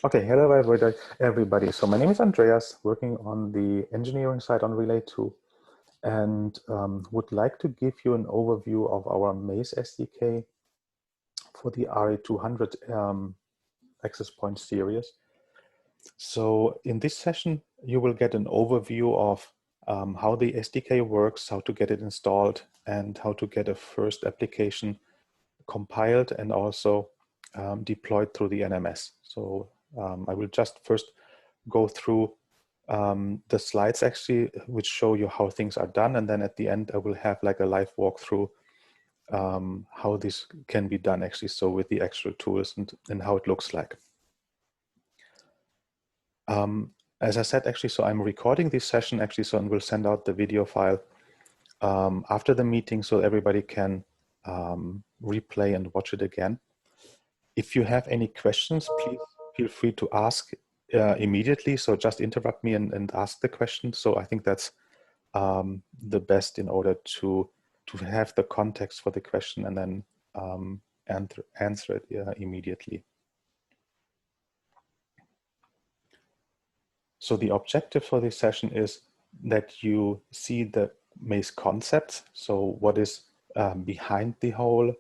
Okay, hello everybody. So my name is Andreas, working on the engineering side on Relay 2, and would like to give you an overview of our MASE SDK for the RA200 access point series. So in this session, you will get an overview of how the SDK works, how to get it installed, and how to get a first application compiled and also deployed through the NMS. So I will just first go through the slides actually, which show you how things are done. And then at the end, I will have like a live walkthrough how this can be done actually. So with the actual tools and how it looks like. As I said, actually, so I'm recording this session actually, so and we'll send out the video file after the meeting so everybody can replay and watch it again. If you have any questions, please feel free to ask immediately. So just interrupt me and ask the question. So I think that's the best in order to have the context for the question and then answer it immediately. So the objective for this session is that you see the MASE concepts. So what is behind the whole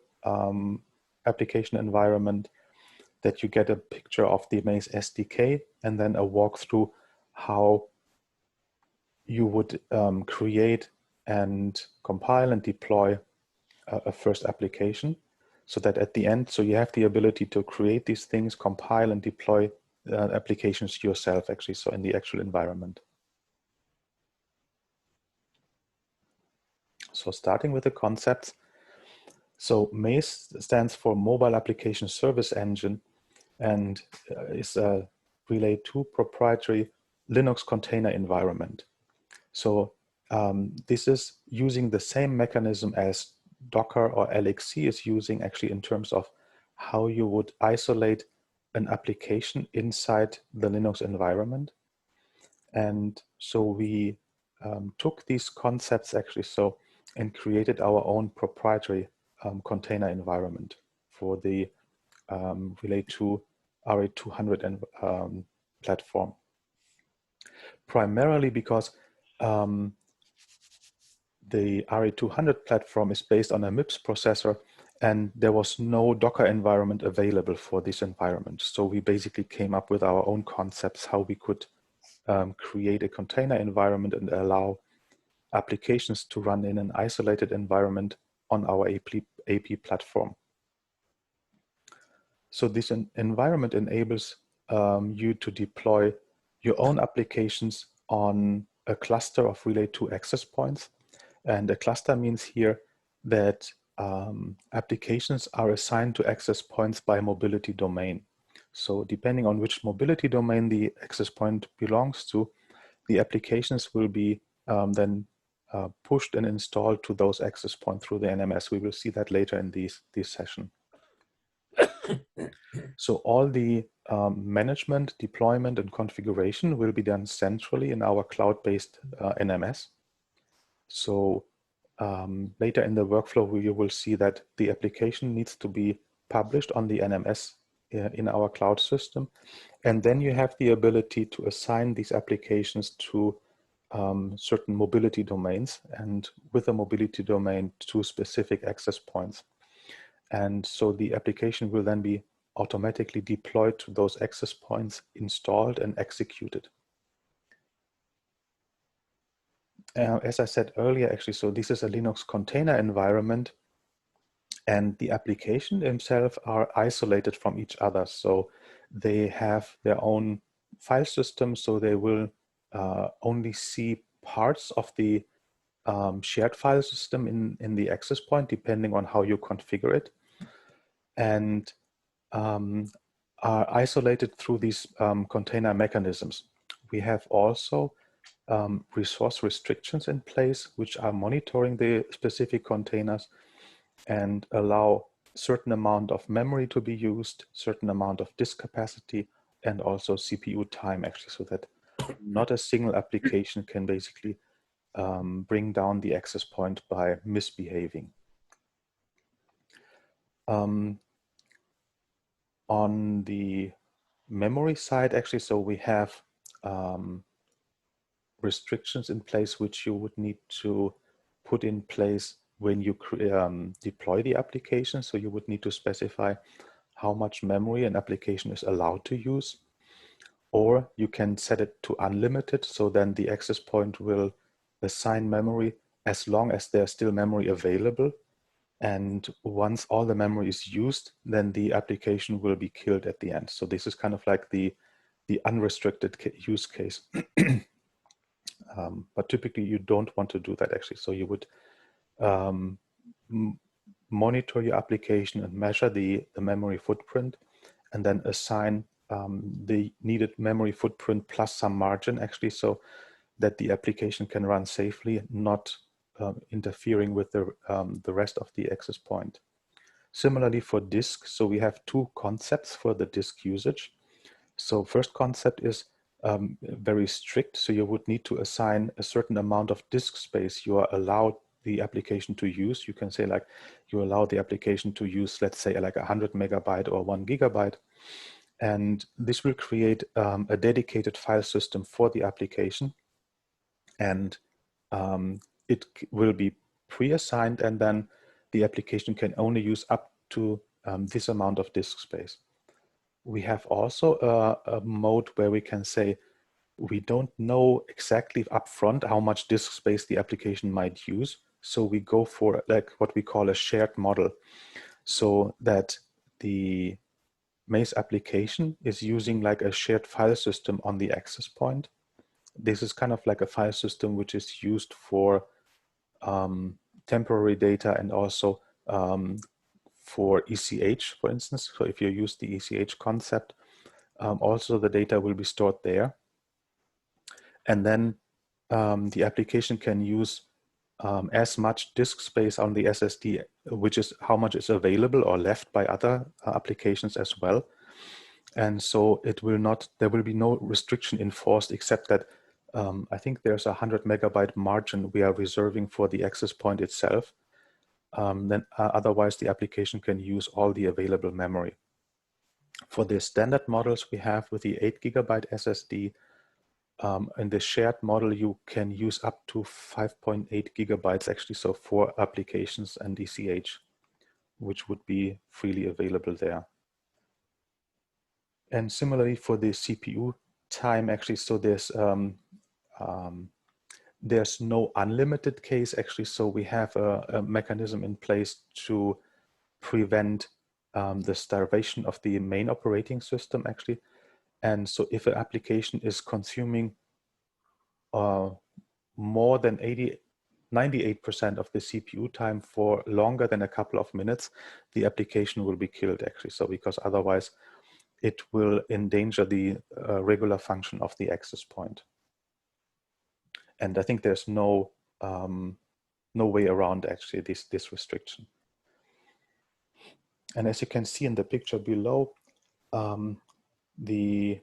application environment, that you get a picture of the MASE SDK, and then a walkthrough how you would create and compile and deploy a first application, so that at the end, so you have the ability to create these things, compile and deploy applications yourself actually, so in the actual environment. So starting with the concepts. So MASE stands for Mobile Application Service Engine and is a Relay 2 proprietary Linux container environment. So this is using the same mechanism as Docker or LXC is using actually in terms of how you would isolate an application inside the Linux environment. And so we took these concepts actually and created our own proprietary container environment for the Relay 2 RA200 platform. Primarily because the RA200 platform is based on a MIPS processor, and there was no Docker environment available for this environment. So we basically came up with our own concepts, how we could create a container environment and allow applications to run in an isolated environment on our AP platform. So this environment enables you to deploy your own applications on a cluster of Relay 2 access points. And a cluster means here that applications are assigned to access points by mobility domain. So depending on which mobility domain the access point belongs to, the applications will be then pushed and installed to those access points through the NMS. We will see that later in this session. So all the management, deployment, and configuration will be done centrally in our cloud-based NMS. So later in the workflow, you will see that the application needs to be published on the NMS in our cloud system. And then you have the ability to assign these applications to certain mobility domains, and with a mobility domain to specific access points. And so the application will then be automatically deployed to those access points, installed and executed. As I said earlier, actually, so this is a Linux container environment, and the application themselves are isolated from each other. So they have their own file system, so they will only see parts of the shared file system in the access point, depending on how you configure it, and are isolated through these container mechanisms. We have also resource restrictions in place, which are monitoring the specific containers and allow certain amount of memory to be used, certain amount of disk capacity, and also CPU time actually, so that not a single application can basically bring down the access point by misbehaving. On the memory side, actually, so we have restrictions in place which you would need to put in place when you deploy the application. So you would need to specify how much memory an application is allowed to use, or you can set it to unlimited. So then the access point will assign memory as long as there's still memory available. And once all the memory is used, then the application will be killed at the end. So this is kind of like the unrestricted use case. But typically you don't want to do that actually. So you would monitor your application and measure the memory footprint, and then assign the needed memory footprint plus some margin actually, so that the application can run safely, not interfering with the rest of the access point. Similarly for disk, so we have two concepts for the disk usage. So first concept is very strict. So you would need to assign a certain amount of disk space you are allowed the application to use. You can say like you allow the application to use, let's say like 100 megabyte or 1 gigabyte. And this will create a dedicated file system for the application. And it will be pre-assigned, and then the application can only use up to this amount of disk space. We have also a mode where we can say we don't know exactly upfront how much disk space the application might use. So we go for like what we call a shared model, so that the MASE application is using like a shared file system on the access point. This is kind of like a file system which is used for temporary data and also for ECH, for instance. So if you use the ECH concept, also the data will be stored there. And then the application can use as much disk space on the SSD, which is how much is available or left by other applications as well. And so it will not, there will be no restriction enforced, except that I think there's a 100 megabyte margin we are reserving for the access point itself. Then otherwise the application can use all the available memory. For the standard models we have with the 8 gigabyte SSD, in the shared model, you can use up to 5.8 gigabytes actually, so for applications and ECH, which would be freely available there. And similarly for the CPU time actually, so there's no unlimited case actually, so we have a mechanism in place to prevent the starvation of the main operating system actually. And so if an application is consuming more than 98% of the CPU time for longer than a couple of minutes, the application will be killed actually. So because otherwise it will endanger the regular function of the access point. And I think there's no way around actually this restriction. And as you can see in the picture below, the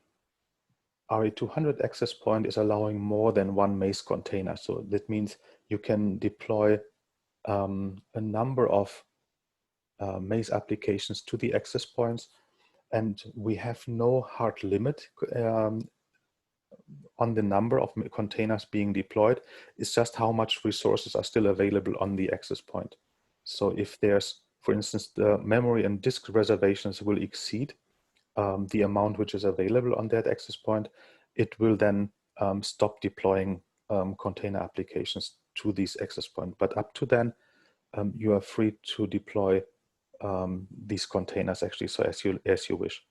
RE200 access point is allowing more than one MASE container. So that means you can deploy a number of MASE applications to the access points, and we have no hard limit on the number of containers being deployed. It's just how much resources are still available on the access point. So if there's, for instance, the memory and disk reservations will exceed the amount which is available on that access point, it will then stop deploying container applications to these access point. But up to then, you are free to deploy these containers actually, so as you wish.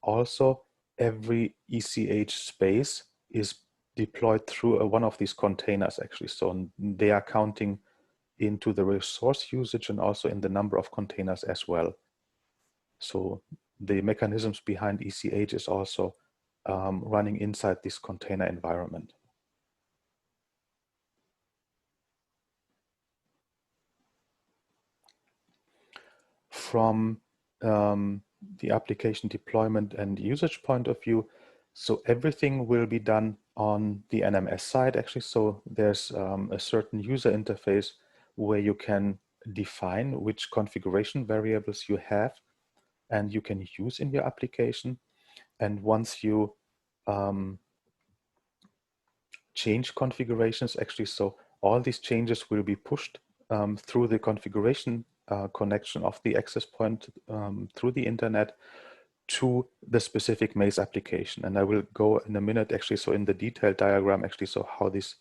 Also, every ECH space is deployed through one of these containers actually, so they are counting into the resource usage and also in the number of containers as well. So the mechanisms behind ECH is also running inside this container environment. From the application deployment and usage point of view, so everything will be done on the NMS side actually. So there's a certain user interface where you can define which configuration variables you have and you can use in your application. And once you change configurations, actually, so all these changes will be pushed through the configuration connection of the access point through the internet to the specific MASE application. And I will go in a minute, actually, so in the detailed diagram, actually, so how this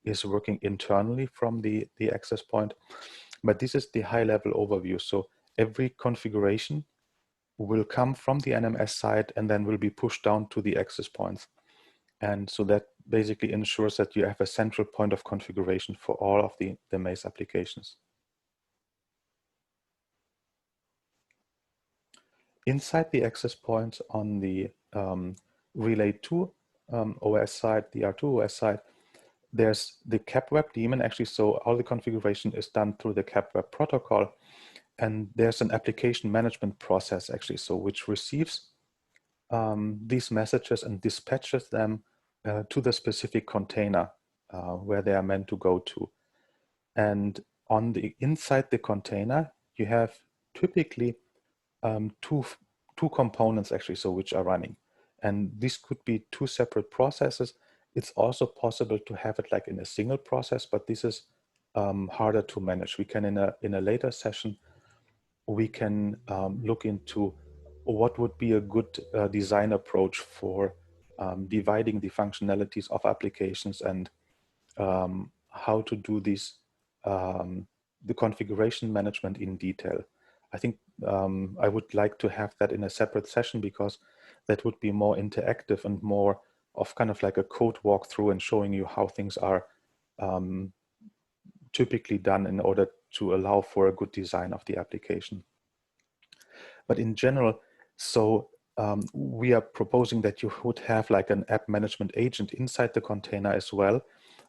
is working internally from the access point. But this is the high level overview. So every configuration will come from the NMS side and then will be pushed down to the access points. And so that basically ensures that you have a central point of configuration for all of the MASE applications. Inside the access points on the Relay 2 OS side, the R2 OS side, there's the CapWeb daemon actually. So all the configuration is done through the CapWeb protocol. And there's an application management process actually, so which receives these messages and dispatches them to the specific container where they are meant to go to. And on the inside the container, you have typically two components actually, so which are running. And this could be two separate processes. It's also possible to have it like in a single process, but this is harder to manage. We can in a later session, we can look into what would be a good design approach for dividing the functionalities of applications and how to do this, the configuration management in detail. I think I would like to have that in a separate session because that would be more interactive and more of kind of like a code walkthrough and showing you how things are typically done in order to allow for a good design of the application. But in general, so we are proposing that you would have like an app management agent inside the container as well,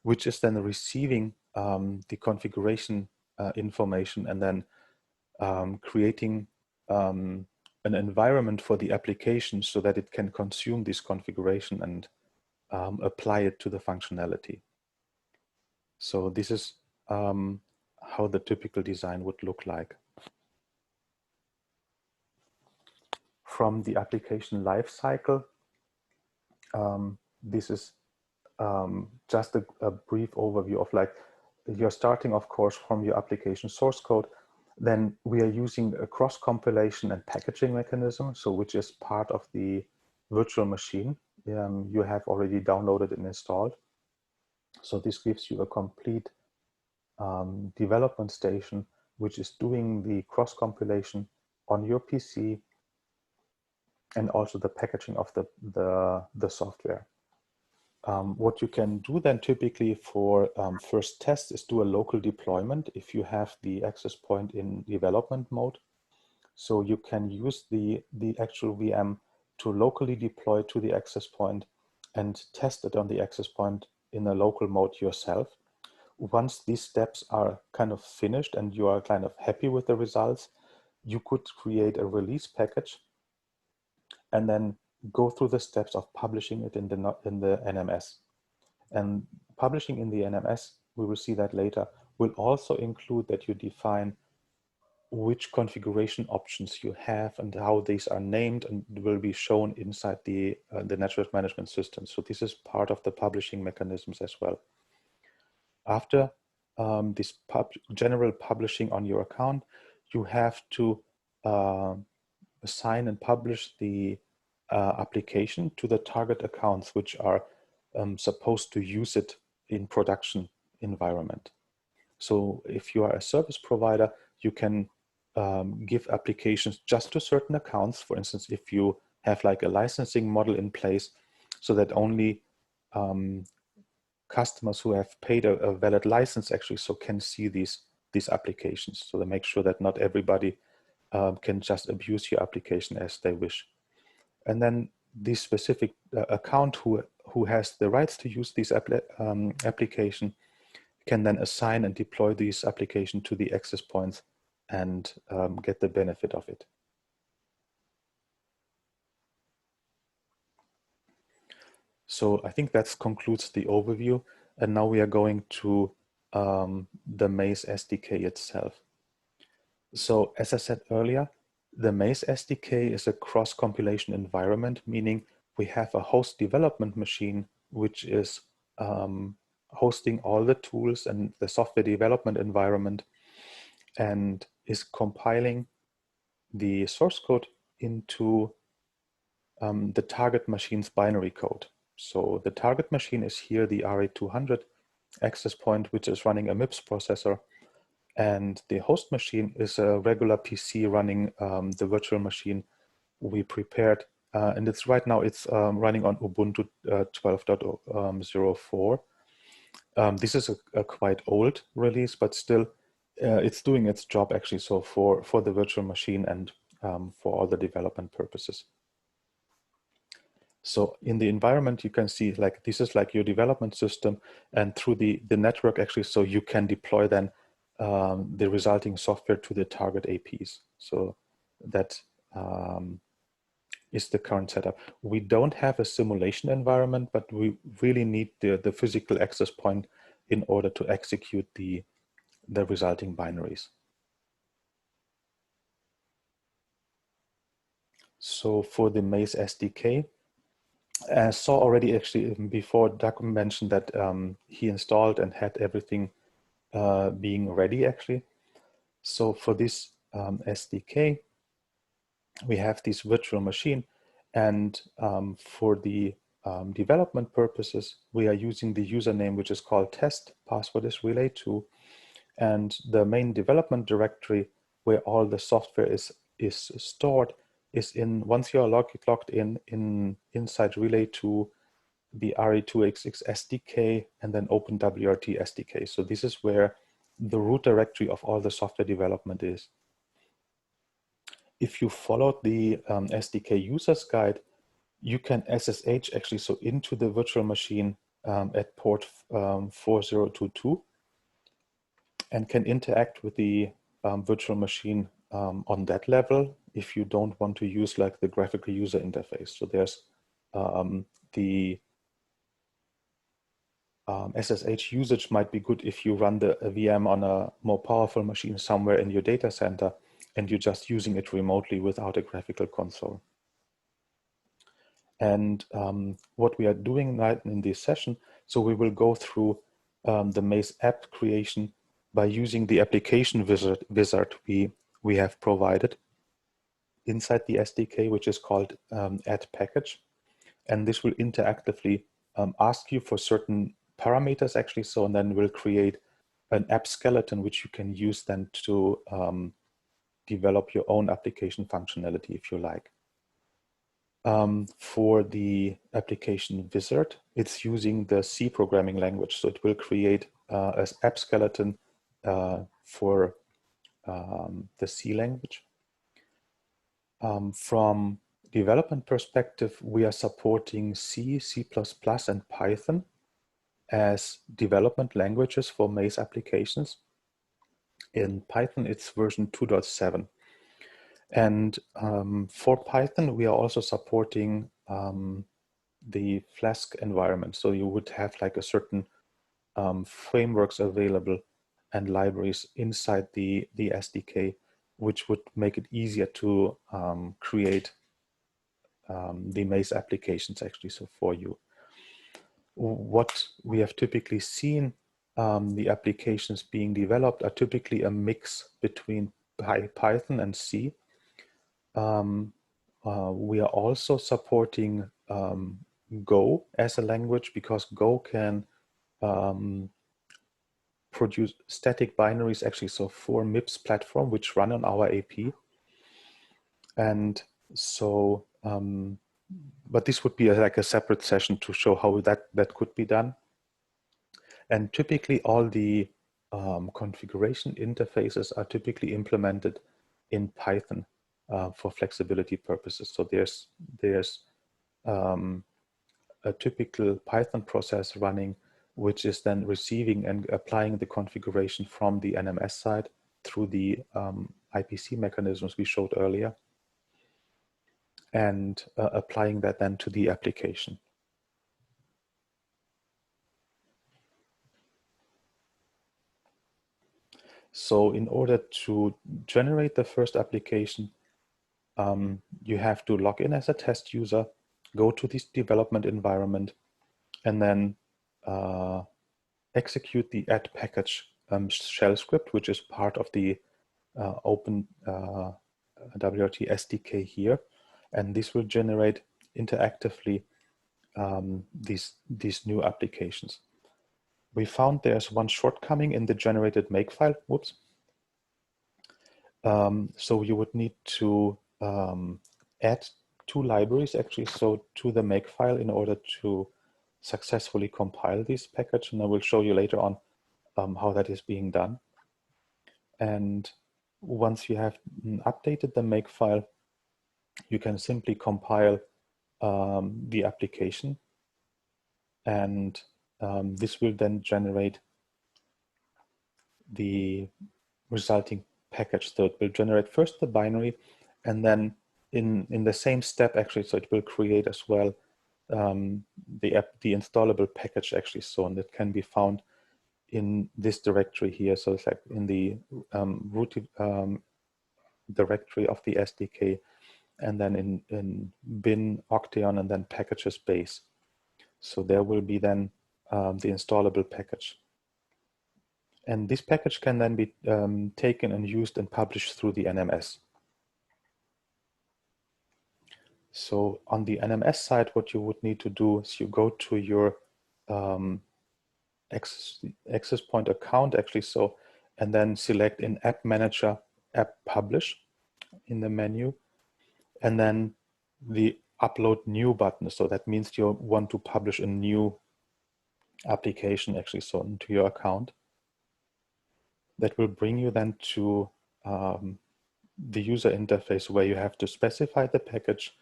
which is then receiving the configuration information and then creating an environment for the application so that it can consume this configuration and apply it to the functionality. So this is how the typical design would look like. From the application lifecycle, this is just a brief overview of like, you're starting, of course, from your application source code. Then we are using a cross compilation and packaging mechanism, so which is part of the virtual machine you have already downloaded and installed. So this gives you a complete development station, which is doing the cross compilation on your PC and also the packaging of the software. What you can do then typically for first test is do a local deployment if you have the access point in development mode. So you can use the actual VM to locally deploy to the access point and test it on the access point in a local mode yourself. Once these steps are kind of finished and you are kind of happy with the results, you could create a release package and then go through the steps of publishing it in the NMS. And publishing in the NMS, we will see that later, will also include that you define which configuration options you have and how these are named and will be shown inside the network management system. So this is part of the publishing mechanisms as well. After this general publishing on your account, you have to assign and publish the application to the target accounts which are supposed to use it in production environment. So if you are a service provider, you can give applications just to certain accounts. For instance, if you have like a licensing model in place so that only customers who have paid a valid license actually so can see these applications. So they make sure that not everybody can just abuse your application as they wish. And then the specific account who has the rights to use this application can then assign and deploy these application to the access points and get the benefit of it. So I think that concludes the overview. And now we are going to the MASE SDK itself. So as I said earlier, The MASE SDK is a cross-compilation environment, meaning we have a host development machine, which is hosting all the tools and the software development environment, and is compiling the source code into the target machine's binary code. So the target machine is here the RA200 access point, which is running a MIPS processor. And the host machine is a regular PC running the virtual machine we prepared. And it's right now, it's running on Ubuntu 12.04. This is a quite old release, but still it's doing its job actually. So for the virtual machine and for all the development purposes. So in the environment, you can see like this is like your development system, and through the network actually, so you can deploy then the resulting software to the target APs. So that is the current setup. We don't have a simulation environment, but we really need the physical access point in order to execute the resulting binaries. So for the MASE SDK, I saw already actually before Doug mentioned that he installed and had everything being ready actually. So for this SDK, we have this virtual machine, and for the development purposes, we are using the username which is called test, password is relay2, and the main development directory where all the software is stored is in, once you are logged in inside relay2, the RE2XX SDK, and then OpenWRT SDK. So this is where the root directory of all the software development is. If you followed the SDK users guide, you can SSH actually so into the virtual machine at port 4022 and can interact with the virtual machine on that level if you don't want to use like the graphical user interface. So there's the SSH usage might be good if you run a VM on a more powerful machine somewhere in your data center and you're just using it remotely without a graphical console. And what we are doing right in this session, so we will go through the MASE app creation by using the application wizard we have provided inside the SDK, which is called add package. And this will interactively ask you for certain parameters actually. So, and then we'll create an app skeleton, which you can use then to develop your own application functionality if you like. For the application wizard, it's using the C programming language. So it will create an app skeleton for the C language. From development perspective, we are supporting C, C++, and Python as development languages for MASE applications. In Python, it's version 2.7. And for Python, we are also supporting the Flask environment. So you would have like a certain frameworks available and libraries inside the SDK, which would make it easier to create the MASE applications actually so for you. What we have typically seen the applications being developed are typically a mix between Python and C. We are also supporting Go as a language because Go can produce static binaries actually so for MIPS platform which run on our AP. And so but this would be like a separate session to show how that could be done. And typically all the configuration interfaces are typically implemented in Python for flexibility purposes. So there's a typical Python process running, which is then receiving and applying the configuration from the NMS side through the IPC mechanisms we showed earlier, and applying that then to the application. So in order to generate the first application, you have to log in as a test user, go to this development environment, and then execute the add package shell script, which is part of the open WRT SDK here. And this will generate interactively these new applications. We found there's one shortcoming in the generated makefile. Whoops. So you would need to add two libraries actually, so to the makefile in order to successfully compile this package. And I will show you later on how that is being done. And once you have updated the makefile, you can simply compile the application, and this will then generate the resulting package. So it will generate first the binary, and then in the same step actually, so it will create as well the installable package actually. So, and it can be found in this directory here. So it's like in the root directory of the SDK, and then in bin Octeon, and then packages base. So there will be then the installable package. And this package can then be taken and used and published through the NMS. So on the NMS side, what you would need to do is you go to your access point account actually, so, and then select in App Manager, App Publish in the menu, and then the Upload New button. So that means you want to publish a new application actually, so into your account. That will bring you then to the user interface where you have to specify the package.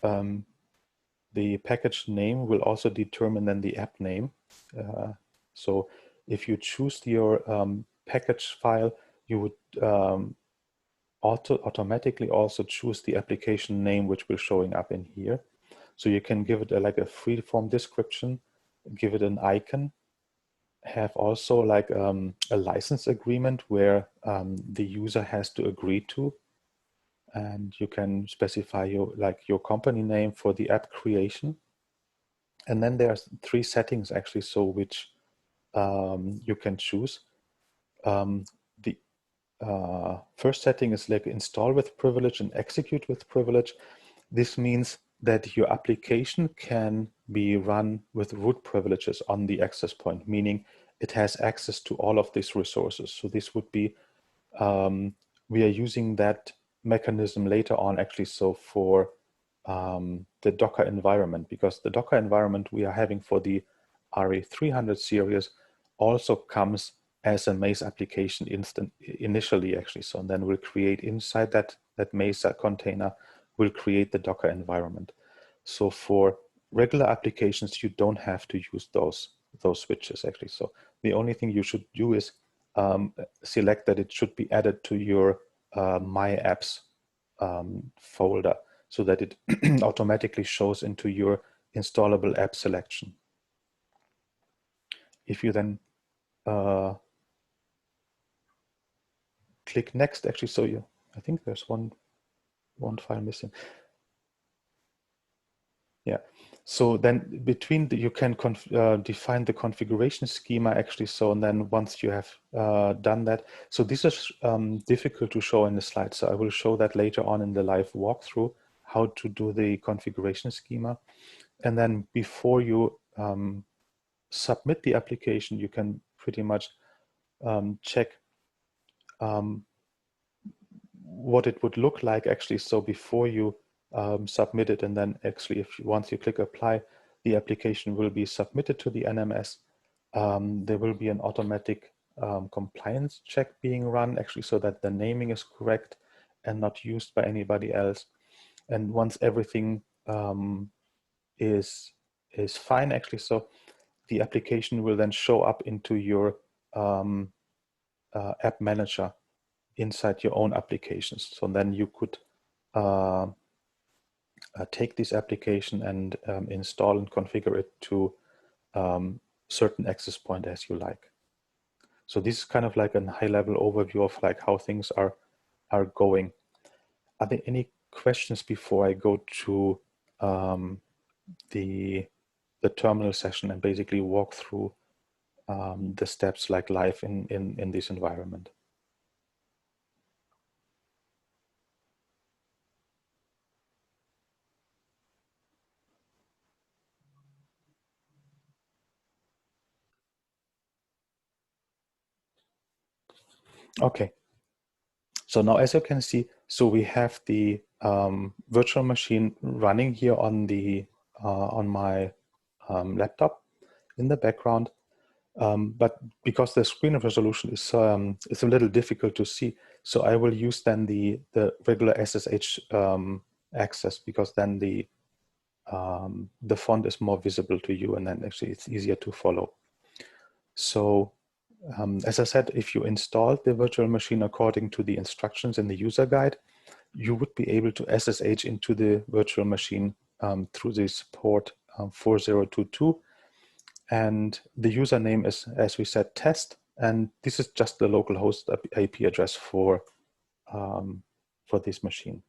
The package name will also determine then the app name. So if you choose your package file, you would automatically also choose the application name, which will showing up in here. So you can give it like a free form description, give it an icon, have also like a license agreement where the user has to agree to, and you can specify your company name for the app creation. And then there's 3 settings actually, so which you can choose. The first setting is like install with privilege and execute with privilege. This means that your application can be run with root privileges on the access point, meaning it has access to all of these resources. So this would be, we are using that mechanism later on actually, so for the Docker environment, because the Docker environment we are having for the RE300 series also comes as a MASE application initially actually. So then we'll create inside that MASE container, we'll create the Docker environment. So for regular applications, you don't have to use those switches actually. So the only thing you should do is select that it should be added to your My Apps folder, so that it automatically shows into your installable app selection. If you then click next, actually, so I think there's one file missing. Yeah, so then between you can define the configuration schema actually. So, and then once you have done that, so this is difficult to show in the slide. So I will show that later on in the live walkthrough, how to do the configuration schema. And then before you submit the application, you can pretty much check what it would look like actually. So before you submit it, and then actually once you click apply, the application will be submitted to the NMS. There will be an automatic compliance check being run actually, so that the naming is correct and not used by anybody else. And once everything is fine actually, so the application will then show up into your app manager inside your own applications. So then you could take this application and install and configure it to certain access point as you like. So this is kind of like a high-level overview of like how things are going. Are there any questions before I go to the terminal session and basically walk through the steps like live in this environment? Okay. So now, as you can see, so we have the virtual machine running here on the on my laptop in the background. But because the screen resolution is a little difficult to see, so I will use then the regular SSH access, because then the font is more visible to you, and then actually it's easier to follow. So as I said, if you installed the virtual machine according to the instructions in the user guide, you would be able to SSH into the virtual machine through this port 4022. And the username is, as we said, test. And this is just the local host IP address for this machine.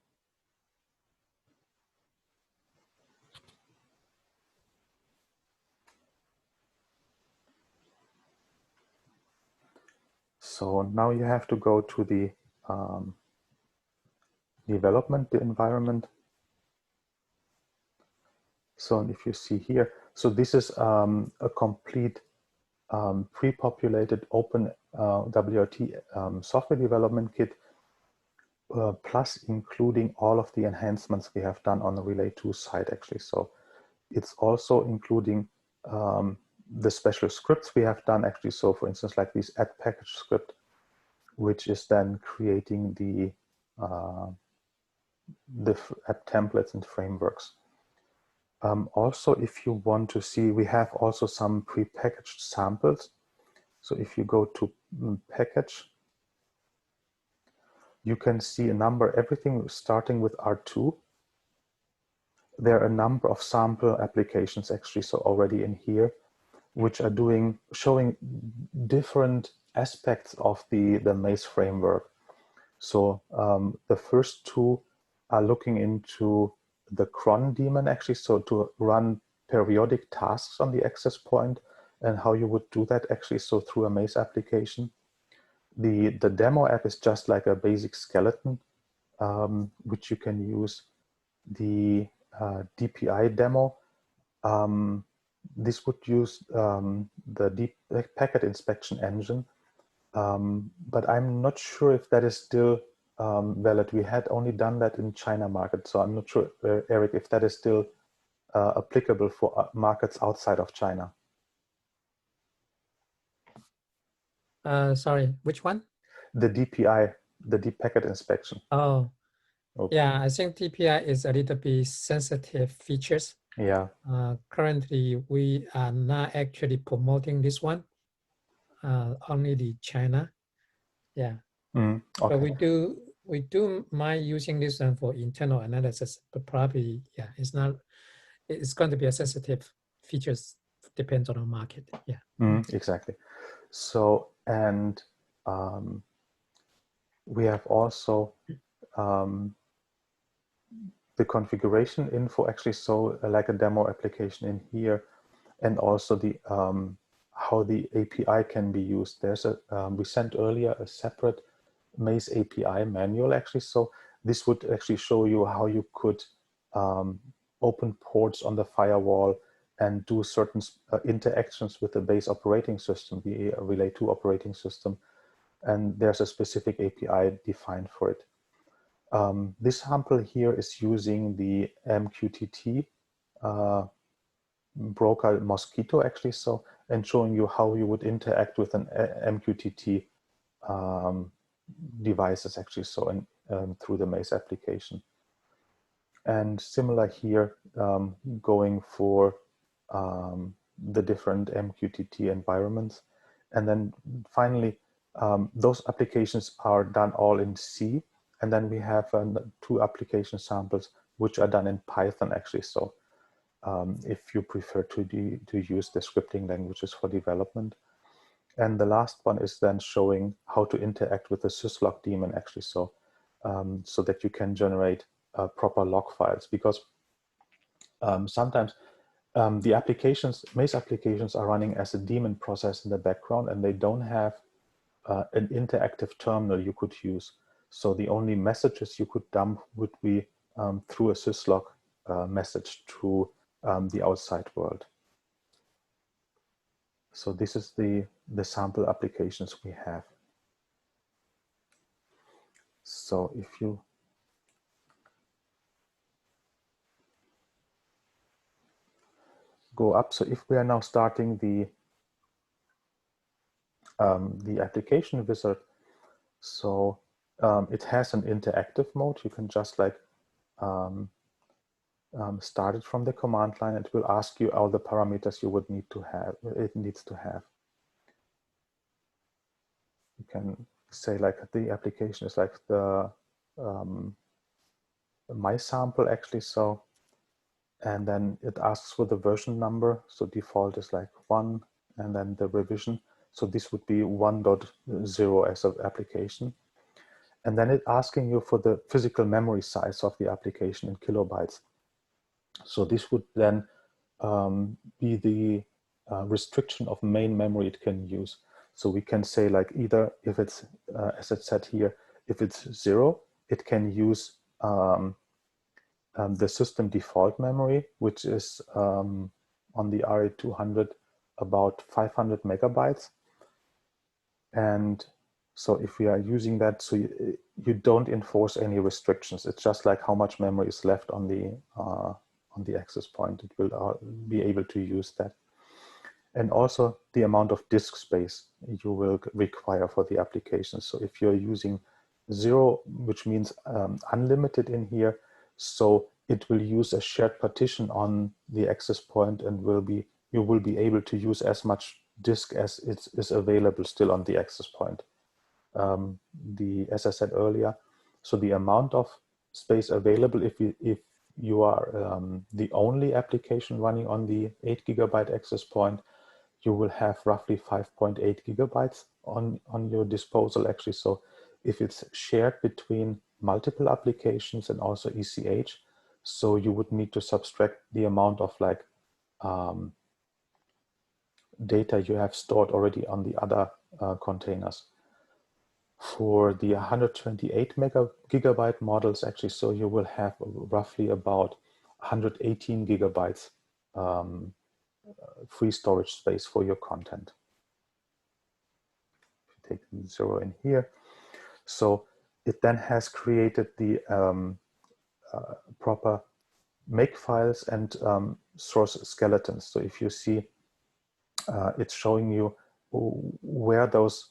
So now you have to go to the development, the environment. So if you see here, so this is a complete pre-populated open WRT software development kit, plus including all of the enhancements we have done on the Relay 2 side, actually. So it's also including the special scripts we have done, actually. So for instance, like this add package script, which is then creating the app templates and frameworks. Also, if you want to see, we have also some pre-packaged samples. So if you go to package, you can see a number, everything starting with R2. There are a number of sample applications actually, so already in here, which are showing different aspects of the MASE framework. So the first two are looking into the cron daemon actually, so to run periodic tasks on the access point and how you would do that actually, so through a MASE application. The demo app is just like a basic skeleton, which you can use. The DPI demo, this would use the deep packet inspection engine, but I'm not sure if that is still valid. We had only done that in China market, so I'm not sure, Eric, if that is still applicable for markets outside of China. Sorry, which one? The DPI, the deep packet inspection. Oh, okay. Yeah, I think DPI is a little bit sensitive features. Yeah. Currently, we are not actually promoting this one, only the China. Yeah. Okay. But we do mind using this one for internal analysis, but probably, yeah, it's going to be a sensitive features, depends on the market. Yeah. Exactly. So, and we have also the configuration info actually, so like a demo application in here, and also the how the API can be used. There's a we sent earlier a separate MASE API manual actually, so this would actually show you how you could open ports on the firewall and do certain interactions with the base operating system, the Relay 2 operating system, and there's a specific API defined for it. This sample here is using the MQTT broker Mosquito actually, so, and showing you how you would interact with an MQTT devices actually, so through the MASE application. And similar here, going for the different MQTT environments. And then finally, those applications are done all in C. And then we have 2 application samples which are done in Python actually. So if you prefer to use the scripting languages for development. And the last one is then showing how to interact with the syslog daemon actually, so so that you can generate proper log files, because sometimes the applications, MASE applications, are running as a daemon process in the background, and they don't have an interactive terminal you could use. So the only messages you could dump would be through a syslog message to the outside world. So this is the sample applications we have. So if you go up, so if we are now starting the application wizard, so it has an interactive mode. You can just like start it from the command line. It will ask you all the parameters you would need to have. It needs to have. You can say like the application is like the my sample actually. So, and then it asks for the version number. So default is like 1, and then the revision. So this would be 1.0 as an application. And then it's asking you for the physical memory size of the application in kilobytes. So this would then be the restriction of main memory it can use. So we can say like either if it's, as it said here, if it's 0, it can use the system default memory, which is on the RA200 about 500 megabytes. And so if we are using that, so you don't enforce any restrictions. It's just like how much memory is left on the access point. It will be able to use that. And also the amount of disk space you will require for the application. So if you're using 0, which means unlimited in here, so it will use a shared partition on the access point, and you will be able to use as much disk as it is available still on the access point. As I said earlier, so the amount of space available if you are the only application running on the 8 GB access point, you will have roughly 5.8 gigabytes on your disposal actually. So if it's shared between multiple applications and also ECH, so you would need to subtract the amount of like data you have stored already on the other containers. For the 128 gigabyte models actually, so you will have roughly about 118 gigabytes free storage space for your content. If you take 0 in here, so it then has created the proper make files and source skeletons. So if you see, it's showing you where those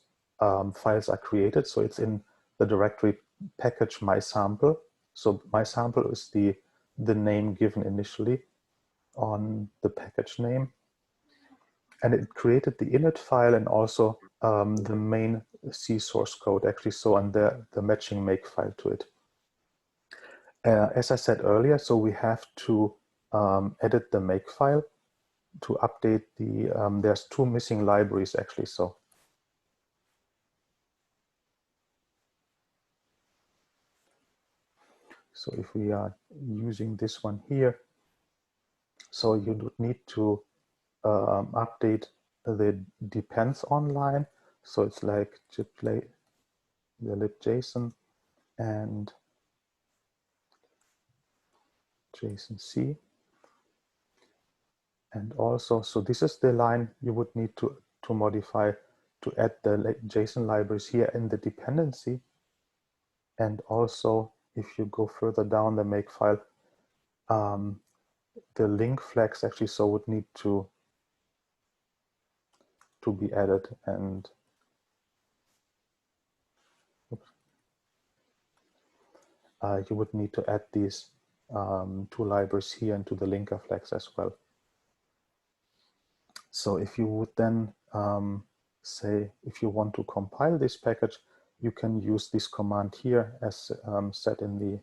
files are created. So it's in the directory package my sample. So my sample is the name given initially on the package name. And it created the init file and also the main C source code actually, so on the matching make file to it. As I said earlier, so we have to edit the make file to update the, there's 2 missing libraries actually, so. So if we are using this one here, so you would need to update the depends online. So it's like the libjson and JSON-C. And also, so this is the line you would need to modify to add the JSON libraries here in the dependency. And also, if you go further down the make file, the link flags actually so would need to be added, and you would need to add these 2 libraries here into the linker flags as well. So if you would then say, if you want to compile this package, you can use this command here as set in the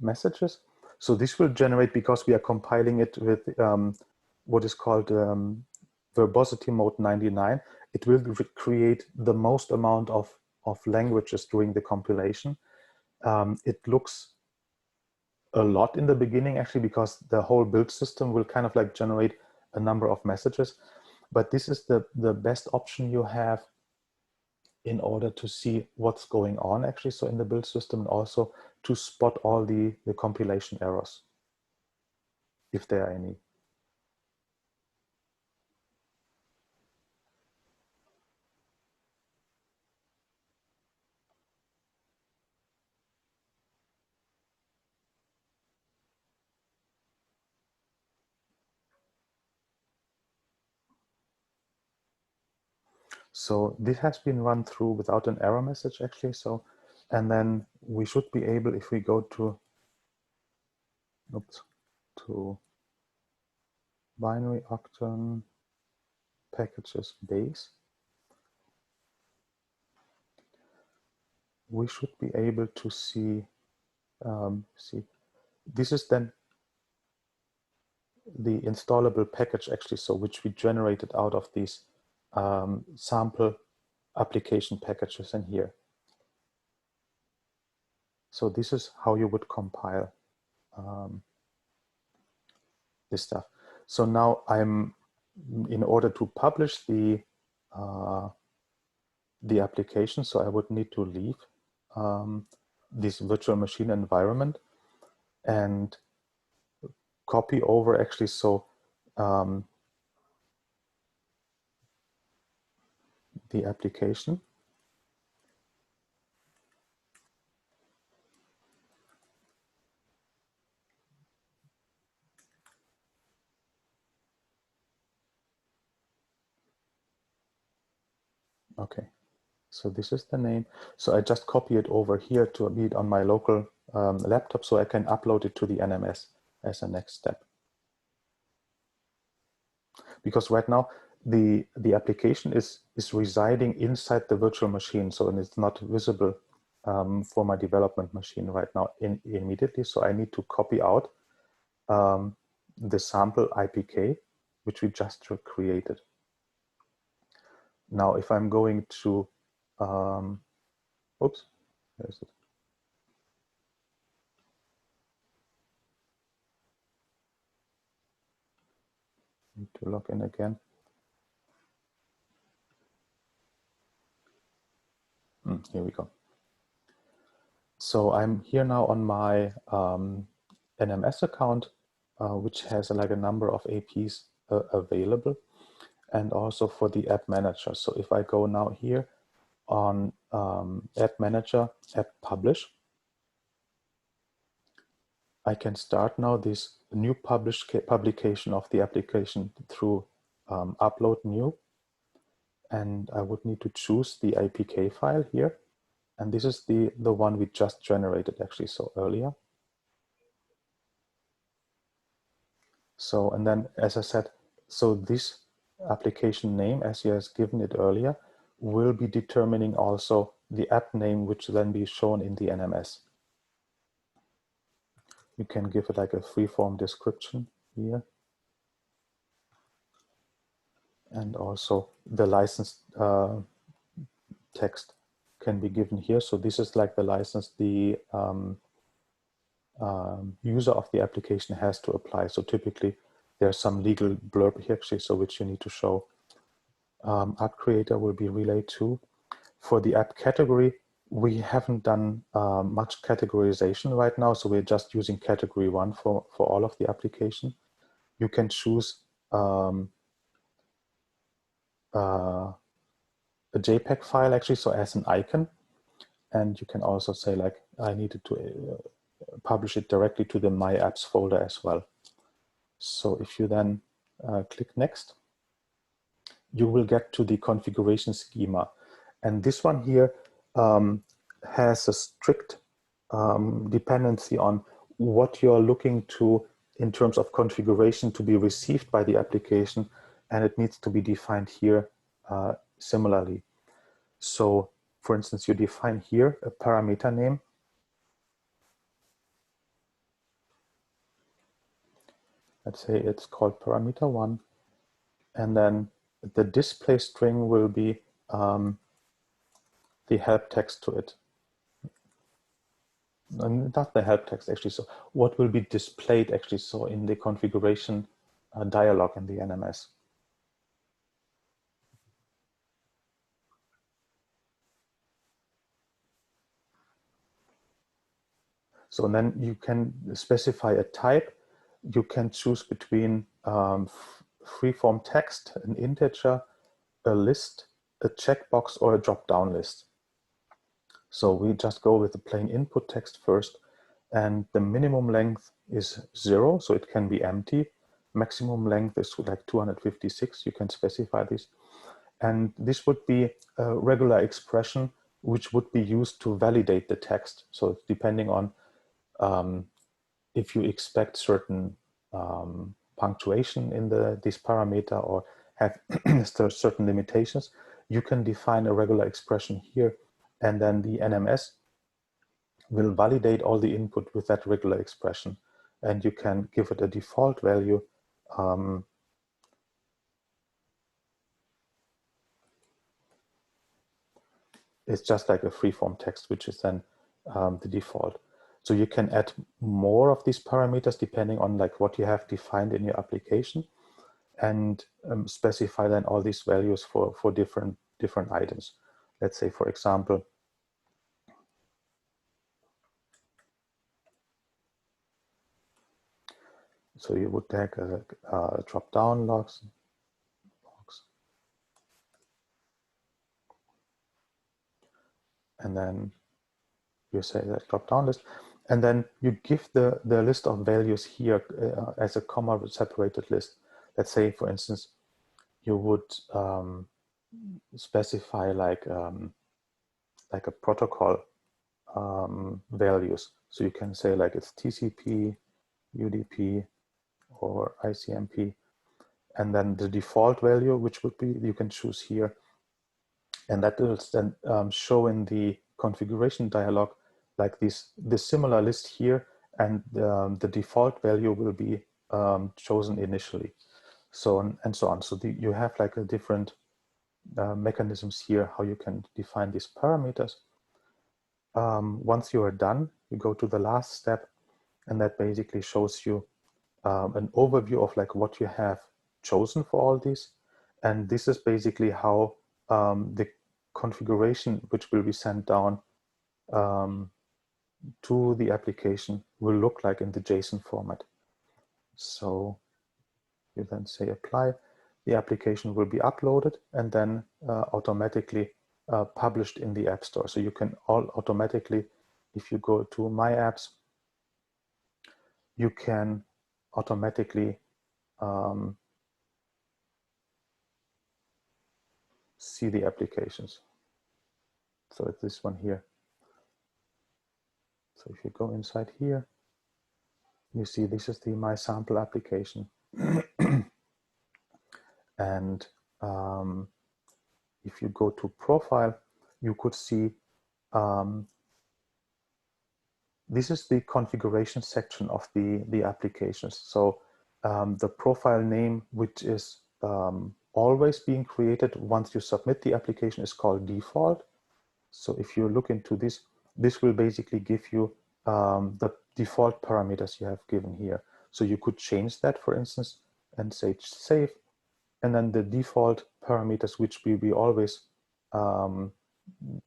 messages. So this will generate, because we are compiling it with what is called verbosity mode 99, it will create the most amount of languages during the compilation. It looks a lot in the beginning, actually, because the whole build system will kind of like generate a number of messages. But this is the best option you have in order to see what's going on, actually, so in the build system, and also to spot all the compilation errors, if there are any. So this has been run through without an error message, actually. So, and then we should be able, if we go to, oops, to binary octane packages base, we should be able to see, this is then the installable package, actually, so which we generated out of these sample application packages in here. So this is how you would compile this stuff. So now in order to publish the application, so I would need to leave this virtual machine environment and copy over, actually, so the application. Okay, so this is the name. So I just copy it over here to be on my local laptop, so I can upload it to the NMS as a next step. Because right now the application is residing inside the virtual machine, so and it's not visible for my development machine right now immediately. So I need to copy out the sample IPK, which we just created. Now, if I'm going to, oops, where is it? Need to log in again. Here we go. So I'm here now on my NMS account, which has like a number of APs available, and also for the app manager. So if I go now here on app manager, app publish, I can start now this new publication of the application through upload new. And I would need to choose the APK file here. And this is the one we just generated, actually, so earlier. So, and then, as I said, so this application name, as you has given it earlier, will be determining also the app name, which will then be shown in the NMS. You can give it like a free-form description here. And also the license text can be given here. So this is like the license the user of the application has to apply. So typically there's some legal blurb here, actually, so which you need to show. App creator will be relayed to. For the app category, we haven't done much categorization right now, so we're just using category 1 for all of the application. You can choose a JPEG file, actually, so as an icon, and you can also say like I needed to publish it directly to the My Apps folder as well. So if you then click next, you will get to the configuration schema. And this one here has a strict dependency on what you're looking to in terms of configuration to be received by the application, and it needs to be defined here similarly. So for instance, you define here a parameter name. Let's say it's called parameter 1, and then the display string will be the help text to it. not the help text actually. So what will be displayed actually? So in the configuration dialog in the NMS. So then you can specify a type. You can choose between free-form text, an integer, a list, a checkbox, or a drop-down list. So we just go with the plain input text first, and the minimum length is 0, so it can be empty. Maximum length is like 256, you can specify this. And this would be a regular expression which would be used to validate the text. So depending on if you expect certain punctuation in this parameter or have certain limitations, you can define a regular expression here, and then the NMS will validate all the input with that regular expression, and you can give it a default value. It's just like a free-form text, which is then the default. So you can add more of these parameters depending on like what you have defined in your application, and specify then all these values for different items. Let's say, for example, so you would take a drop-down logs, and then you say that drop-down list, and then you give the list of values here as a comma separated list. Let's say, for instance, you would specify like a protocol values. So you can say like it's TCP, UDP, or ICMP, and then the default value, which would be, you can choose here, and that will then show in the configuration dialog like this similar list here, and the default value will be chosen initially, so on and so on. So you have like a different mechanisms here how you can define these parameters. Once you are done, you go to the last step, and that basically shows you an overview of like what you have chosen for all these. And this is basically how the configuration which will be sent down to the application will look like in the JSON format. So you then say apply, the application will be uploaded and then automatically published in the App Store. So you can automatically, if you go to My Apps, you can automatically see the applications. So it's this one here. So if you go inside here, you see this is the My Sample application. And if you go to Profile, you could see this is the configuration section of the applications. So the profile name, which is always being created once you submit the application, is called default. So if you look into this, this will basically give you the default parameters you have given here. So you could change that, for instance, and say save, and then the default parameters, which will be always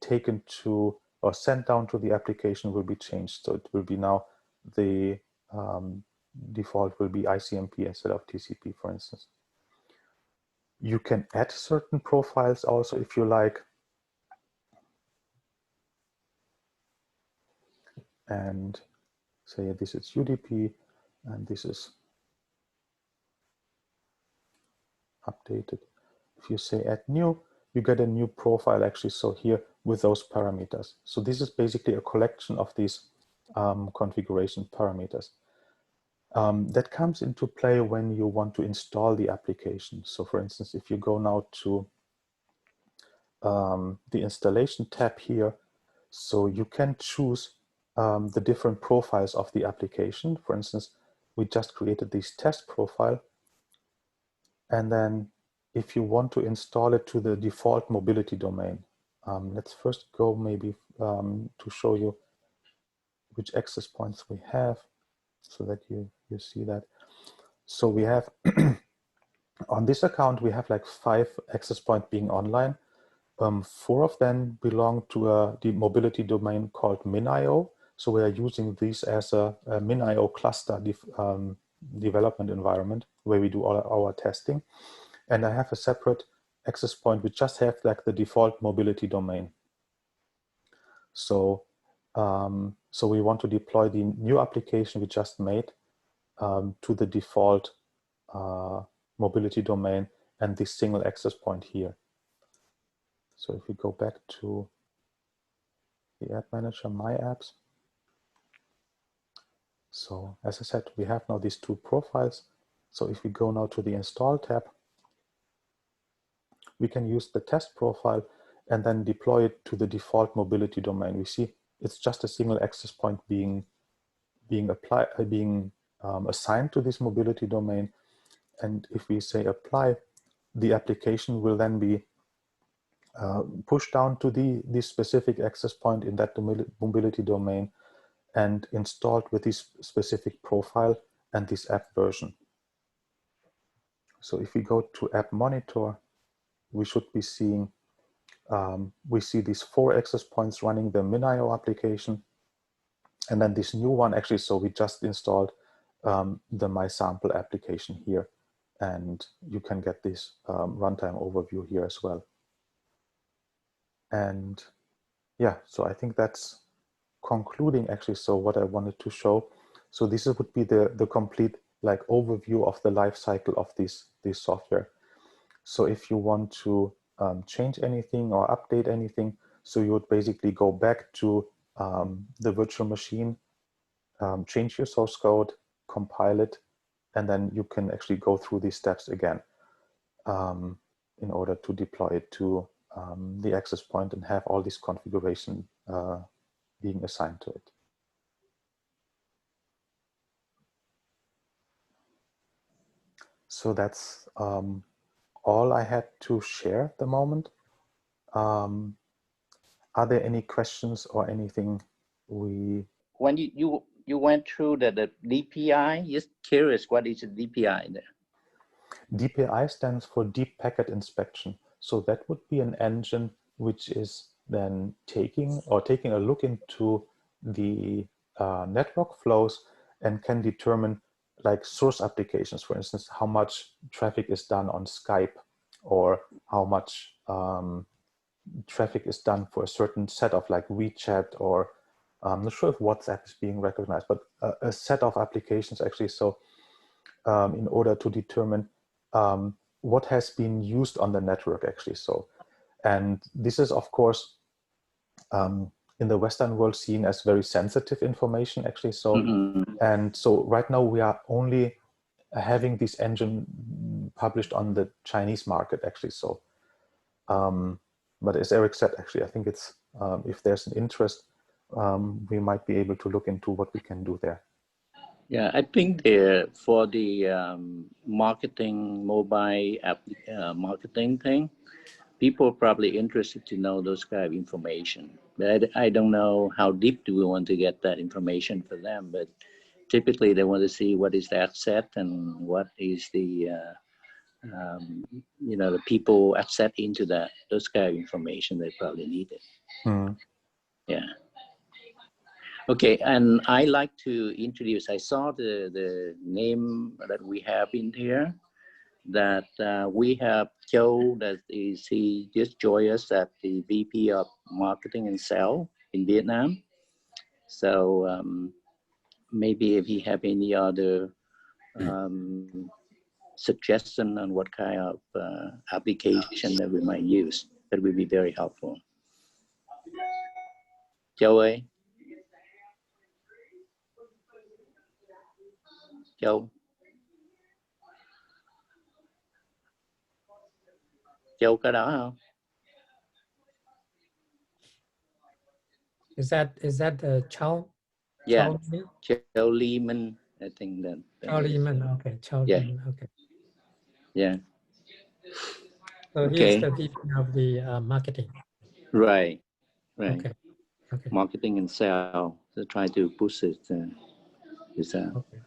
taken to or sent down to the application, will be changed. So it will be now the default will be ICMP instead of TCP, for instance. You can add certain profiles also if you like. And say this is UDP and this is updated. If you say add new, you get a new profile actually. So here with those parameters. So this is basically a collection of these configuration parameters. That comes into play when you want to install the application. So for instance, if you go now to the installation tab here, so you can choose the different profiles of the application. For instance, we just created this test profile. And then if you want to install it to the default mobility domain, let's first go maybe to show you which access points we have so that you see that. So we have, on this account, we have like 5 access points being online. 4 of them belong to the mobility domain called MinIO. So we are using these as a MinIO cluster development environment where we do all our testing. And I have a separate access point which just have like the default mobility domain. So, so we want to deploy the new application we just made to the default mobility domain and this single access point here. So if we go back to the App Manager, My Apps. So as I said, we have now these 2 profiles. So if we go now to the Install tab, we can use the test profile and then deploy it to the default mobility domain. We see it's just a single access point being assigned to this mobility domain. And if we say apply, the application will then be pushed down to this specific access point in that mobility domain and installed with this specific profile and this app version. So if we go to App Monitor, we should be seeing, we see these 4 access points running the MinIO application. And then this new one actually, so we just installed the My Sample application here. And you can get this runtime overview here as well. And yeah, so I think that's concluding actually, so what I wanted to show. So this would be the complete like overview of the life cycle of this software. So if you want to change anything or update anything, so you would basically go back to the virtual machine, change your source code, compile it, and then you can actually go through these steps again in order to deploy it to the access point and have all this configuration being assigned to it. So that's all I had to share at the moment. Are there any questions or anything we... When you went through the DPI, just curious, what is a DPI there? DPI stands for Deep Packet Inspection. So that would be an engine which is then taking a look into the network flows and can determine like source applications, for instance, how much traffic is done on Skype or how much traffic is done for a certain set of like WeChat, or I'm not sure if WhatsApp is being recognized, but a set of applications actually. So in order to determine what has been used on the network actually. So, and this is of course in the Western world seen as very sensitive information actually. So, and so right now we are only having this engine published on the Chinese market actually. So, but as Eric said, actually, I think it's, if there's an interest, we might be able to look into what we can do there. Yeah, I think for the marketing, mobile app marketing thing, people are probably interested to know those kind of information. But I don't know how deep do we want to get that information for them, but typically they want to see what is the asset and what is the, you know, the people asset into that, those kind of information they probably need it. Yeah. Okay, and I like to introduce, I saw the name that we have in here, that we have Joe, that is, he just joined us at the VP of Marketing and Sales in Vietnam. So maybe if he have any other suggestion on what kind of application that we might use, that would be very helpful. Joe ơi. Joe. Joe có đó không? Is that Chow? Yeah, Chow Lehman, I think that. Chow Lehman, okay. Chow Lehman, okay. Yeah. So okay. He's the VP of the marketing. Right, right. Okay, okay. Marketing and sales. So try to push it. Okay.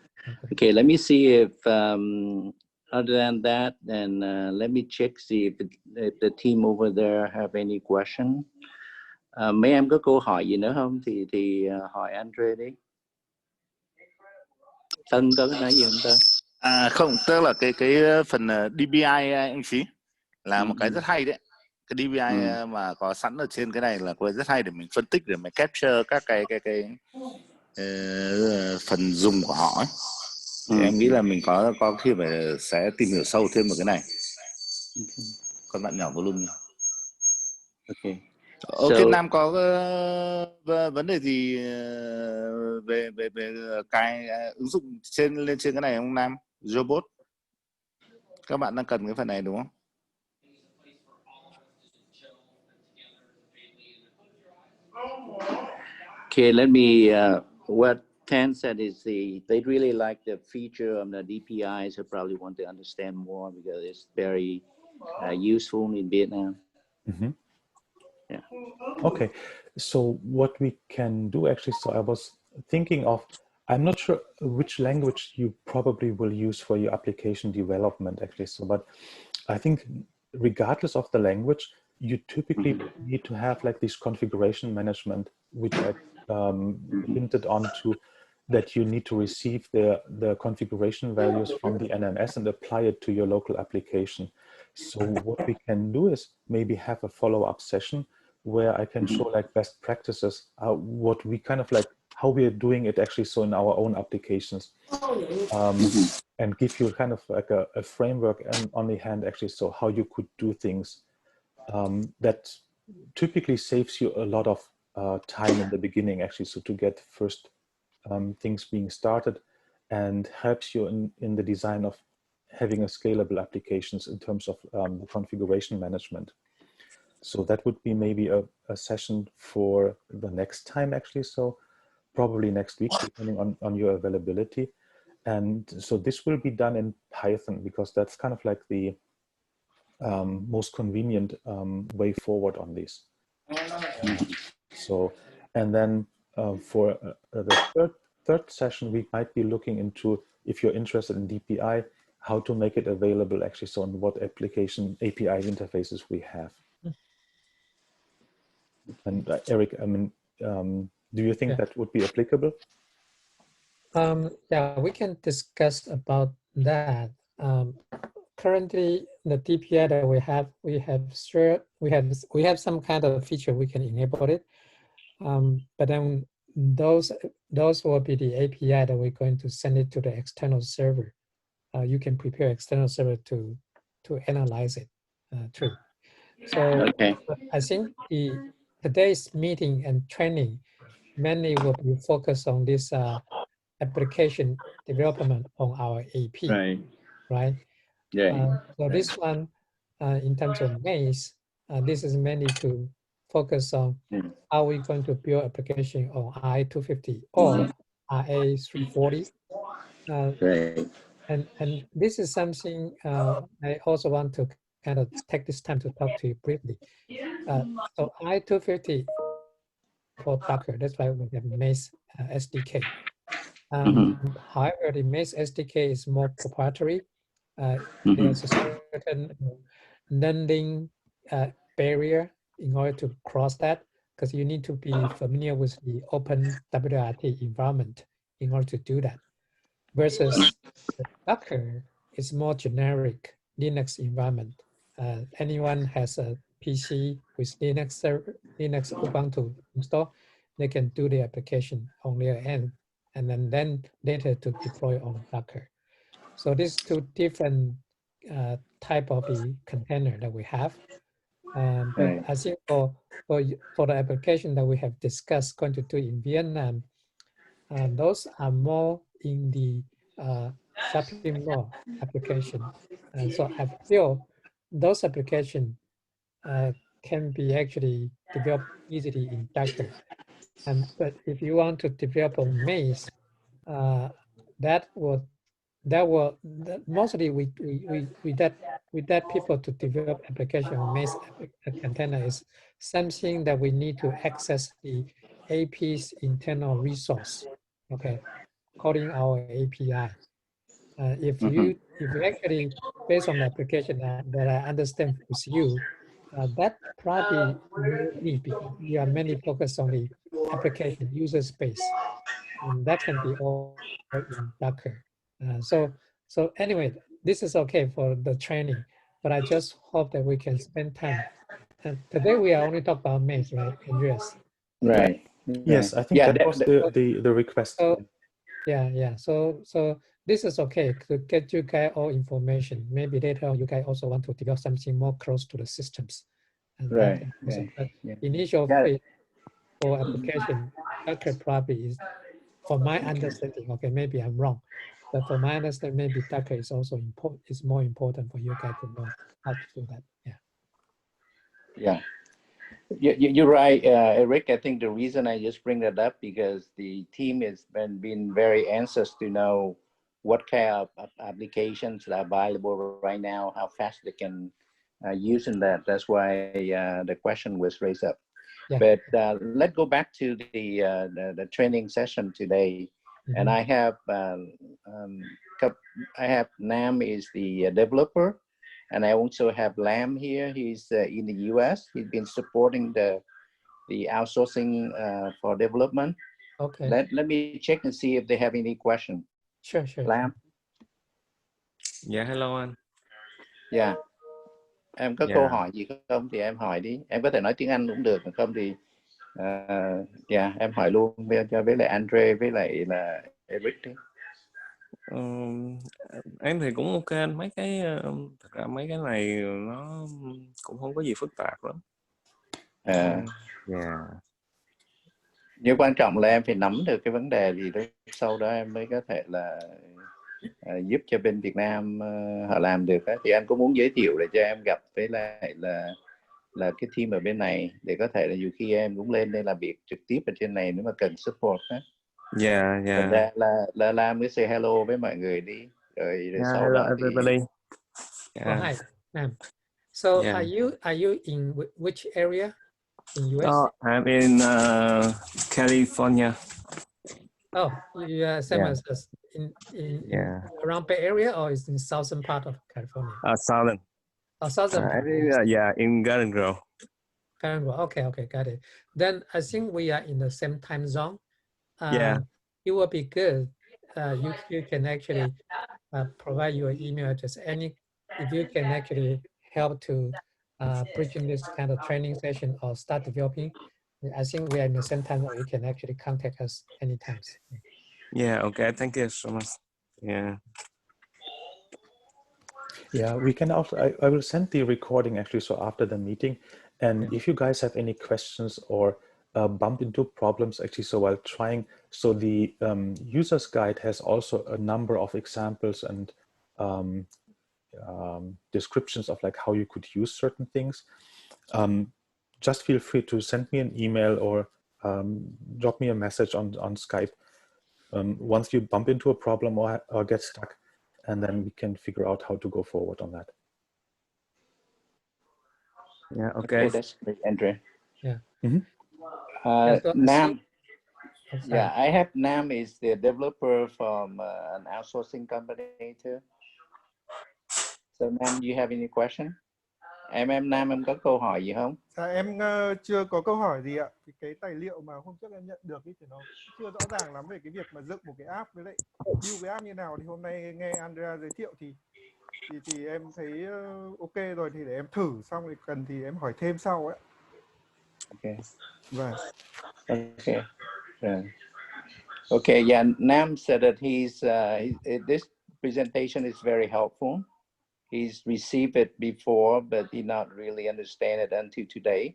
Okay, let me see if other than that, then let me check see if the team over there have any question. Mấy em có câu hỏi gì nữa không? Thì hỏi Andre đi. Tân có cái nói gì không Tân? Không, tức là cái phần DPI anh Chí là một cái rất hay đấy. Cái DPI mà có sẵn ở trên cái này là cái rất hay để mình phân tích, để mình capture các cái phần dùng của họ ấy. Thì em nghĩ là mình có khi sẽ tìm hiểu sâu thêm một cái này. Con bạn nhỏ volume. Ok, Nam có vấn đề gì về cái ứng dụng lên trên cái này không Nam? Robot. Các bạn đang cần cái phần này đúng không? Okay, let me, what Tan said is they really like the feature of the DPI, so probably want to understand more because it's very useful in Vietnam. Yeah. Okay, so what we can do actually, so I was thinking of, I'm not sure which language you probably will use for your application development actually, so but I think regardless of the language, you typically need to have like this configuration management, which I hinted on to, that you need to receive the configuration values from the NMS and apply it to your local application. So what we can do is maybe have a follow-up session where I can show like best practices, what we kind of like, how we are doing it actually so in our own applications, and give you kind of like a framework and on the hand actually, so how you could do things that typically saves you a lot of time in the beginning actually, so to get first things being started, and helps you in the design of having a scalable applications in terms of the configuration management. So that would be maybe a session for the next time actually, so probably next week depending on your availability. And so this will be done in Python because that's kind of like the most convenient way forward on this. So, and then for the third session, we might be looking into, if you're interested in DPI, how to make it available actually, so on what application API interfaces we have. And Eric, I mean, do you think that would be applicable? Yeah, we can discuss about that. Currently, the DPI that we have some kind of feature we can enable it, but then those will be the API that we're going to send it to the external server. You can prepare external server to analyze it too. So I think today's meeting and training mainly will be focused on this application development on our AP, right? Yeah. So this one, in terms of MASE, this is mainly to focus on how we're going to build application on RA250 or RA340. And this is something I also want to kind of take this time to talk to you briefly. So RA250 for Docker, that's why we have MASE SDK. However, the MASE SDK is more proprietary. There's a certain landing barrier in order to cross that, because you need to be familiar with the open WRT environment in order to do that. Versus Docker is more generic Linux environment. Anyone has a PC with Linux Ubuntu installed, they can do the application on their end, and then later to deploy on Docker. So these two different type of the container that we have. But I think for the application that we have discussed going to do in Vietnam, those are more in the shopping mall application. And so I feel those applications can be actually developed easily in Docker. But if you want to develop on MASE, mostly with that people to develop application on MASE container is something that we need to access the AP's internal resource, okay, calling our API. If you actually, based on the application that I understand with you, that probably you need because you are mainly focused on the application user space, and that can be all in Docker. So anyway, this is okay for the training, but I just hope that we can spend time. And today we are only talking about MASE, right, Andreas? Right. Yes, I think that was the request. So, yeah. So this is okay to get you guys all information. Maybe later on you guys also want to develop something more close to the systems. And Right. But initial phase for application, Docker probably is, for my understanding, okay, maybe I'm wrong, but for my understanding, maybe Docker is also important. It's more important for you guys to know how to do that. Yeah. You're right, Eric. I think the reason I just bring that up because the team has been very anxious to know what kind of applications are available right now, how fast they can use in that. That's why the question was raised up. Yeah. But let's go back to the training session today. And I have Nam is the developer. And I also have Lam here. He's in the US. He's been supporting the outsourcing for development. Okay. Let me check and see if they have any question. Sure. Lam. Dạ, hello anh. Yeah. Em có câu hỏi gì không thì em hỏi đi. Em có thể nói tiếng Anh cũng được, không thì em hỏi luôn với lại Andre với lại là Eric đi. Em thì cũng ok anh, mấy cái thật ra mấy cái này nó cũng không có gì phức tạp lắm. Nhưng quan trọng là em phải nắm được cái vấn đề gì đó, sau đó em mới có thể là giúp cho bên Việt Nam họ làm được. Thì anh có muốn giới thiệu để cho em gặp với lại là cái team ở bên này để có thể là dù khi em cũng lên đây làm việc trực tiếp ở trên này nếu mà cần support á. Thành ra là làm cái say hello với mọi người đi rồi sau đó thì everybody. Oh, hi, ma'am. So are you in which area in US? I'm in California. Oh, you are same as us in around Bay Area, or is in southern part of California? Southern. Oh, southern part. In Garden Grove. Garden Grove. Okay, got it. Then I think we are in the same time zone. It will be good. You can actually provide your email address. If you can actually help to bridging this kind of training session or start developing, I think we are in the same time where you can actually contact us anytime. Yeah, okay, thank you so much. Yeah, we can also, I will send the recording actually, so after the meeting. And if you guys have any questions or bump into problems actually, so while trying, so the user's guide has also a number of examples and descriptions of like how you could use certain things. Just feel free to send me an email or drop me a message on Skype once you bump into a problem or get stuck, and then we can figure out how to go forward on that. Yeah, okay. That's great, Andre. Yeah. Nam. I have Nam is the developer from an outsourcing company too. So Nam, do you have any question? Nam, em có câu hỏi gì không? Em chưa có câu hỏi gì ạ. Cái tài liệu mà hôm trước em nhận được thì nó chưa rõ ràng lắm về cái việc mà dựng một cái app với lại build cái app như nào, thì hôm nay nghe Andrea giới thiệu thì em thấy ok rồi, thì để em thử xong thì cần thì em hỏi thêm sau ấy. Okay. Vâng. Okay. Okay. Yeah. Nam said that this presentation is very helpful. He's received it before, but he not really understand it until today.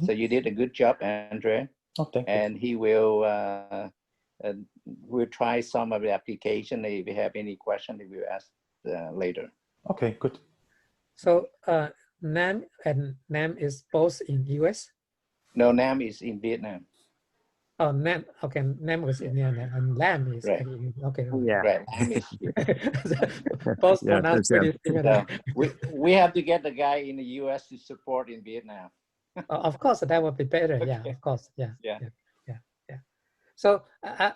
So you did a good job, Andre. Oh, thank you. And he will we'll try some of the application. If you have any question, he will ask later. Okay, good. So Nam is both in US? No, Nam is in Vietnam. Oh, Nam. Okay, Nam was in Vietnam, and Lam is right. Okay. Yeah. Right. Lam is here. Both pronounced pretty similar. So we have to get the guy in the US to support in Vietnam. Of course, that would be better. Yeah, of course. Yeah. So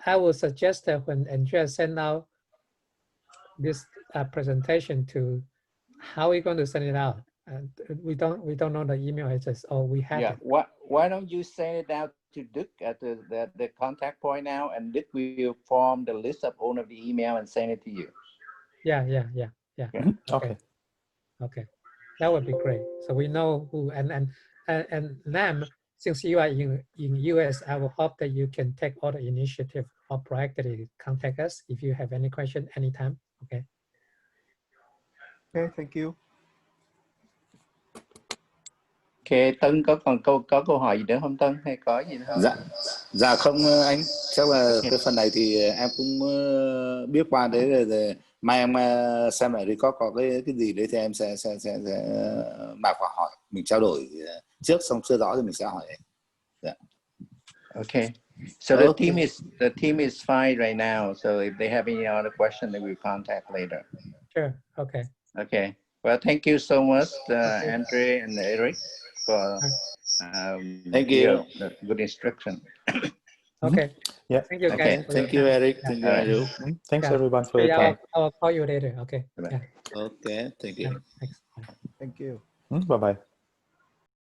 I would suggest that when Andrea send out this presentation to, how are we going to send it out? And we don't know the email address, or we have it. Why don't you send it out to Dick at the contact point now, and Dick will form the list of all of the email and send it to you. Yeah. Okay. Okay, that would be great. So we know who, and Nam, since you are in US, I will hope that you can take all the initiative or proactively contact us if you have any question anytime. Okay. Okay, thank you. Ok, Tân có câu hỏi gì nữa không Tân, hay có gì nữa không? Dạ không anh, chắc là cái phần này thì em cũng biết qua đấy, rồi mai em xem lại record có cái gì đấy thì em sẽ bảo quả hỏi, mình trao đổi trước, xong chưa rõ thì mình sẽ hỏi anh. Dạ. Okay, so the team is fine right now. So if they have any other question, they will contact later. Sure. Okay. Okay. Well, thank you so much, Andre and Eric, for thank you. Good instruction. Okay. Yeah. Thank you, Okay. guys. Thank you, Eric. Thank you, Andrew. Thanks everyone for your time. I'll call you later. Okay. Okay. Thank you. Thanks. Thank you. Bye bye.